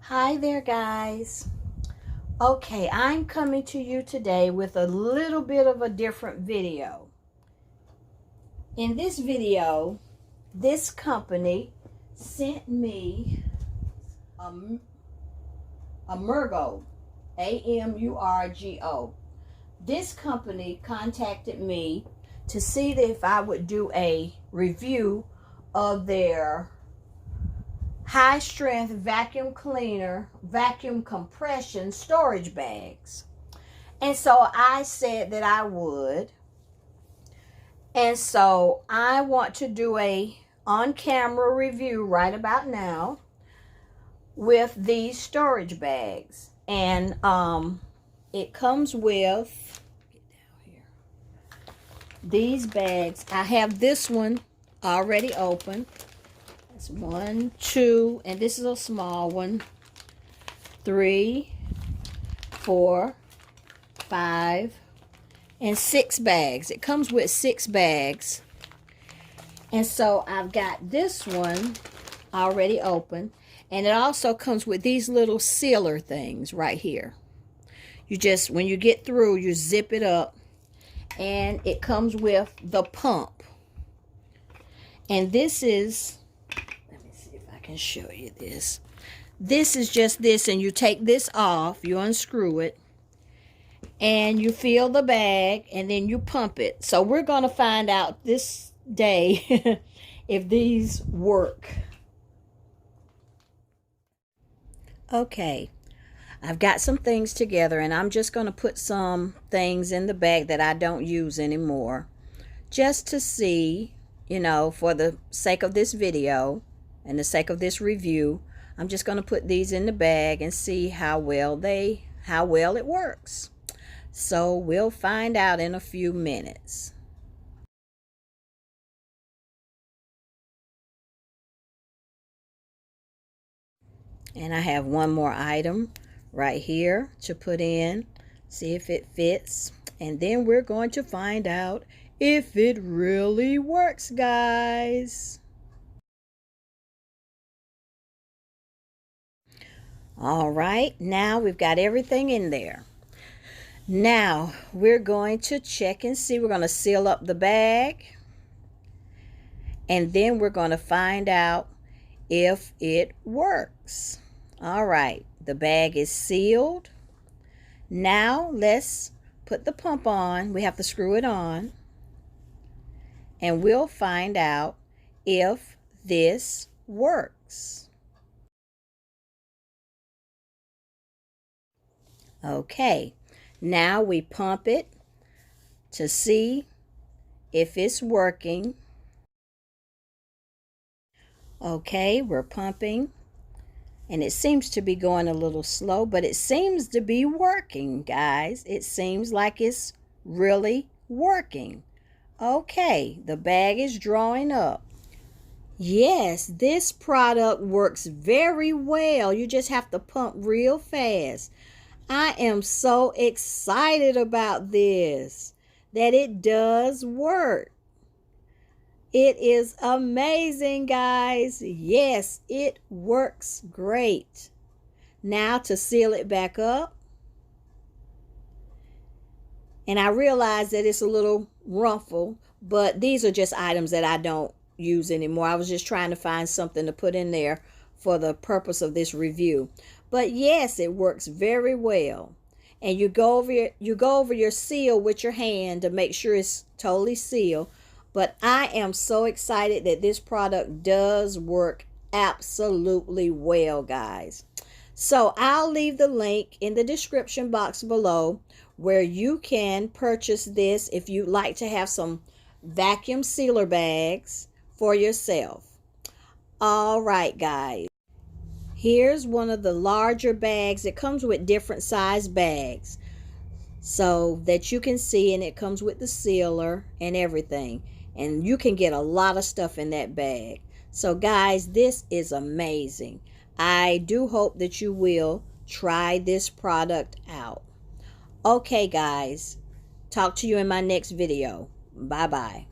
Hi there, guys. Okay, I'm coming to you today with a little bit of a different video. In this video, this company sent me Amurgo, Amurgo. This company contacted me to see if I would do a review of their high strength vacuum cleaner, vacuum compression storage bags. And so I said that I would. And so I want to do a on-camera review right about now with these storage bags. And it comes with, get down here, these bags. I have this one already open. That's 1, 2, and this is a small one. 3, 4, 5, and 6 bags. It comes with 6 bags. And so I've got this one already open. And it also comes with these little sealer things right here. You just, when you get through, you zip it up. And it comes with the pump. And this is, can show you this. This is just this, and you take this off, you unscrew it, and you fill the bag, and then you pump it. So we're going to find out this day if these work. Okay, I've got some things together, and I'm just going to put some things in the bag that I don't use anymore, just to see, you know, for the sake of this video and the sake of this review. I'm just going to put these in the bag and see how well it works. So we'll find out in a few minutes. And I have one more item right here to put in, see if it fits, and then we're going to find out if it really works, guys. All right, now we've got everything in there. Now we're going to check and see. We're going to seal up the bag, and then we're going to find out if it works. All right, the bag is sealed. Now let's put the pump on. We have to screw it on, and we'll find out if this works. Okay, now we pump it to see if it's working. Okay, we're pumping, and it seems to be going a little slow, but it seems to be working, guys. It seems like it's really working. Okay, the bag is drawing up. Yes, this product works very well. You just have to pump real fast. I am so excited about this, that it does work. It is amazing, guys. Yes, it works great. Now to seal it back up. And I realize that it's a little rumpled, but these are just items that I don't use anymore. I was just trying to find something to put in there for the purpose of this review. But yes, it works very well. And you go over your seal with your hand to make sure it's totally sealed. But I am so excited that this product does work absolutely well, guys. So I'll leave the link in the description box below where you can purchase this if you'd like to have some vacuum sealer bags for yourself. All right, guys. Here's one of the larger bags. It comes with different size bags so that you can see, and it comes with the sealer and everything. And you can get a lot of stuff in that bag. So guys, this is amazing. I do hope that you will try this product out. Okay, guys. Talk to you in my next video. Bye-bye.